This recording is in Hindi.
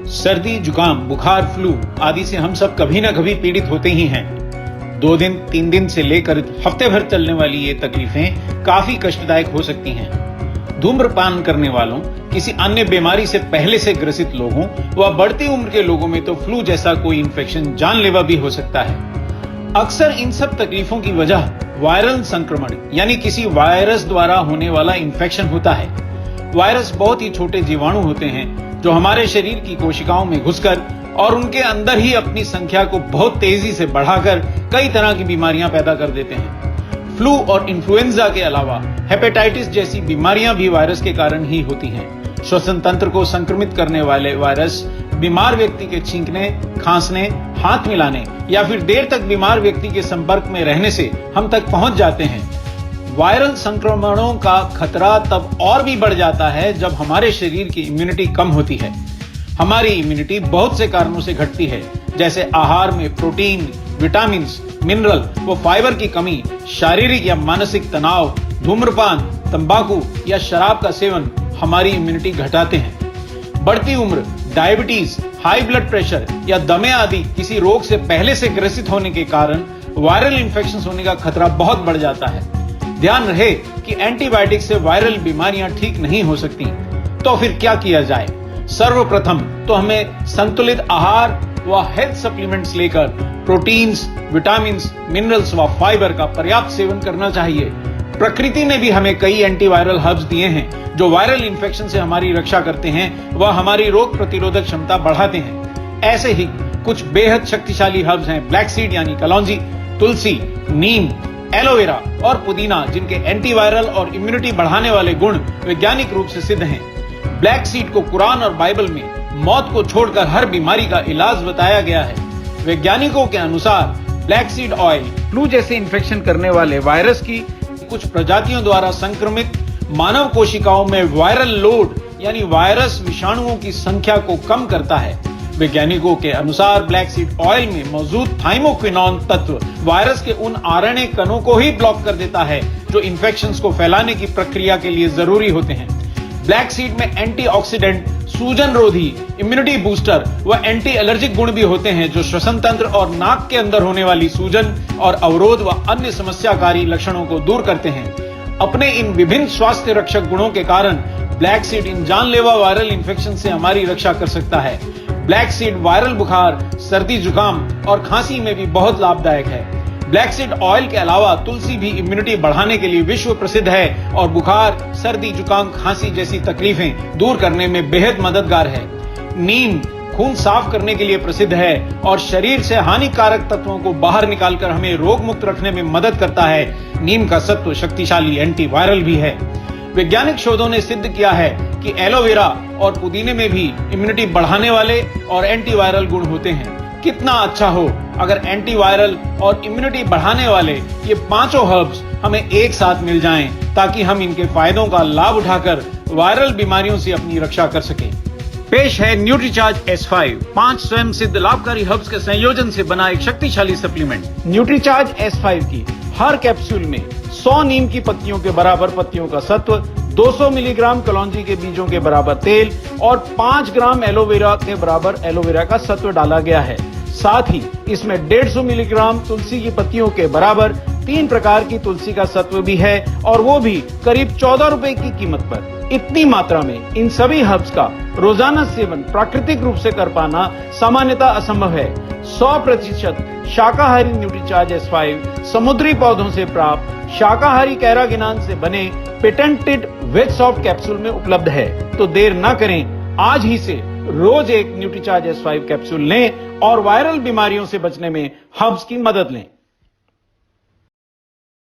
सर्दी, जुकाम, बुखार, फ्लू आदि से हम सब कभी ना कभी पीड़ित होते ही हैं। 2 दिन, 3 दिन से लेकर हफ्ते भर चलने वाली ये तकलीफें काफी कष्टदायक हो सकती हैं। धूम्रपान करने वालों, किसी अन्य बीमारी से पहले से ग्रसित लोगों व बढ़ती उम्र के लोगों में तो फ्लू जैसा कोई इंफेक्शन जानलेवा भी हो सकता है। अक्सर इन सब तकलीफों की वजह वायरल संक्रमण यानी किसी वायरस द्वारा होने वाला इंफेक्शन होता है। वायरस बहुत ही छोटे जीवाणु होते हैं जो हमारे शरीर की कोशिकाओं में घुसकर और उनके अंदर ही अपनी संख्या को बहुत तेजी से बढ़ाकर कई तरह की बीमारियां पैदा कर देते हैं। फ्लू और इन्फ्लुएंजा के अलावा हेपेटाइटिस जैसी बीमारियां भी वायरस के कारण ही होती हैं। श्वसन तंत्र को संक्रमित करने वाले वायरस बीमार व्यक्ति के छींकने, खांसने, हाथ मिलाने या फिर देर तक बीमार व्यक्ति के संपर्क में रहने से हम तक पहुंच जाते हैं। वायरल संक्रमणों का खतरा तब और भी बढ़ जाता है जब हमारे शरीर की इम्यूनिटी कम होती है। हमारी इम्यूनिटी बहुत से कारणों से घटती है, जैसे आहार में प्रोटीन, विटामिन, मिनरल व फाइबर की कमी, शारीरिक या मानसिक तनाव, धूम्रपान, तंबाकू या शराब का सेवन हमारी इम्यूनिटी घटाते हैं। बढ़ती उम्र, डायबिटीज, हाई ब्लड प्रेशर या दमे आदि किसी रोग से पहले से ग्रसित होने के कारण वायरल इंफेक्शन होने का खतरा बहुत बढ़ जाता है। ध्यान रहे कि एंटीबायोटिक से वायरल बीमारियां ठीक नहीं हो सकती। तो फिर क्या किया जाए? सर्वप्रथम तो हमें संतुलित आहार व हेल्थ सप्लीमेंट्स लेकर प्रोटीन्स, विटामिन्स, मिनरल्स व फाइबर का पर्याप्त सेवन करना चाहिए। प्रकृति ने भी हमें कई एंटीवायरल हर्ब्स दिए हैं जो वायरल इंफेक्शन से हमारी रक्षा करते हैं व हमारी रोग प्रतिरोधक क्षमता बढ़ाते हैं। ऐसे ही कुछ बेहद शक्तिशाली हर्ब्स हैं ब्लैक सीड यानी कलौंजी, तुलसी, नीम, एलोवेरा और पुदीना, जिनके एंटीवायरल और इम्यूनिटी बढ़ाने वाले गुण वैज्ञानिक रूप से सिद्ध हैं। ब्लैक सीड को कुरान और बाइबल में मौत को छोड़कर हर बीमारी का इलाज बताया गया है। वैज्ञानिकों के अनुसार ब्लैक सीड ऑयल फ्लू जैसे इंफेक्शन करने वाले वायरस की कुछ प्रजातियों द्वारा संक्रमित मानव कोशिकाओं में वायरल लोड यानी वायरस विषाणुओं की संख्या को कम करता है। वैज्ञानिकों के अनुसार ब्लैक सीड ऑयल में मौजूद थाइमोक्विनोन तत्व वायरस के उन आरएनए कणों को ही ब्लॉक कर देता है जो इन्फेक्शंस को फैलाने की प्रक्रिया के लिए जरूरी होते हैं। ब्लैक सीड में एंटीऑक्सीडेंट, सूजन रोधी, इम्यूनिटी बूस्टर व एंटी एलर्जिक गुण भी होते हैं जो श्वसन तंत्र और नाक के अंदर होने वाली सूजन और अवरोध व अन्य समस्याकारी लक्षणों को दूर करते हैं। अपने इन विभिन्न स्वास्थ्य रक्षक गुणों के कारण ब्लैक सीड इन जानलेवा वायरल इंफेक्शन से हमारी रक्षा कर सकता है। ब्लैक सीड वायरल बुखार, सर्दी, जुकाम और खांसी में भी बहुत लाभदायक है। ब्लैक सीड ऑयल के अलावा तुलसी भी इम्यूनिटी बढ़ाने के लिए विश्व प्रसिद्ध है और बुखार, सर्दी, जुकाम, खांसी जैसी तकलीफें दूर करने में बेहद मददगार है। नीम खून साफ करने के लिए प्रसिद्ध है और शरीर से हानिकारक तत्वों को बाहर निकालकर हमें रोग मुक्त रखने में मदद करता है। नीम का सत्व शक्तिशाली एंटीवायरल भी है। वैज्ञानिक शोधों ने सिद्ध किया है कि एलोवेरा और पुदीने में भी इम्यूनिटी बढ़ाने वाले और एंटीवायरल गुण होते हैं। कितना अच्छा हो अगर एंटीवायरल और इम्यूनिटी बढ़ाने वाले ये पांचों हर्ब्स हमें एक साथ मिल जाएं, ताकि हम इनके फायदों का लाभ उठाकर वायरल बीमारियों से अपनी रक्षा कर सकें। पेश है न्यूट्रीचार्ज S5, 5 स्वयं सिद्ध लाभकारी हर्ब्स के संयोजन से बना एक शक्तिशाली सप्लीमेंट। न्यूट्रीचार्ज S5 की हर कैप्सूल में 100 नीम की पत्तियों के बराबर पत्तियों का सत्व, 200 मिलीग्राम कलौंजी के बीजों के बराबर तेल और 5 ग्राम एलोवेरा के बराबर एलोवेरा का सत्व डाला गया है। साथ ही इसमें 150 मिलीग्राम तुलसी की पत्तियों के बराबर 3 प्रकार की तुलसी का सत्व भी है और वो भी करीब 14 रुपए की कीमत पर। इतनी मात्रा में इन सभी हर्ब्स का रोजाना सेवन प्राकृतिक रूप से कर पाना सामान्यतः असंभव है। 100% शाकाहारी न्यूट्रीचार्ज S5 समुद्री पौधों से प्राप्त शाकाहारी कैरागिनान से बने पेटेंटेड वेज सॉफ्ट कैप्सूल में उपलब्ध है। तो देर न करें, आज ही से रोज एक न्यूट्रीचार्ज S5 कैप्सूल लें और वायरल बीमारियों से बचने में हर्ब्स की मदद लें।